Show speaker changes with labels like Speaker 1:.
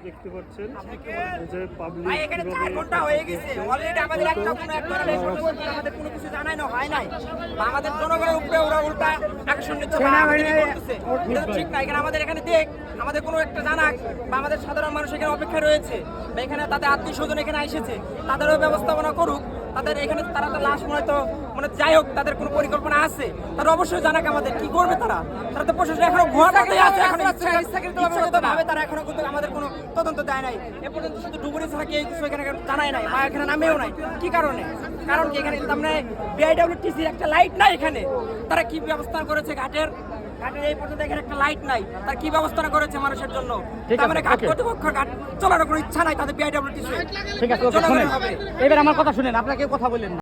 Speaker 1: দেখতে পাচ্ছেন যে পাবলিক
Speaker 2: এখানে 4 ঘন্টা হয়ে গেছে অলরেডি আমাদের একটা কোনো এক ধরনের আমাদের কোনো কিছু জানাই না হয় নাই আমাদের জনগণের উপরে ওরা উল্টা অ্যাকশন নিচ্ছে এটা ঠিক না এখানে আমাদের এখানে দেখ আমাদের কোনো একটা জানাক বা আমাদের সাধারণ মানুষ এখানে অপেক্ষা রয়েছে বা এখানে তাদের আত্মীয় স্বজন এখানে এসেছে তাদেরও ব্যবস্থাপনা করুক তাদের এখানে তারা তো লাশ মনে যাই হোক তাদের কোনো পরিকল্পনা আছে তারা অবশ্যই জানাক আমাদের কি করবে তারা তো প্রশাসন এখনো ঘোরাটাই আছে এখন ইচ্ছাকৃতভাবে তারা এখনো কিন্তু আমাদের কোনো তদন্ত দেয় নাই এ পর্যন্ত শুধু ডুবুরি ছাড়া কেউ কিছু এখানে জানাই নাই বা এখানে নামেও নাই কি কারণে কারণ কি এখানে সামনে বিআইডব্লিউটিসির একটা লাইট নাই এখানে তারা কি ব্যবস্থা করেছে ঘাটের এই পর্যন্ত এখানে একটা লাইট নাই তার কি ব্যবস্থা করেছে মানুষের জন্য তারপরে ঘাট কর্তৃপক্ষ ঘাট চলার কোনো ইচ্ছা নাই তাদের বিআইডব্লিউটিসি
Speaker 3: ঠিক আছে এবার আমার কথা শুনেন আপনাকে কথা বললেন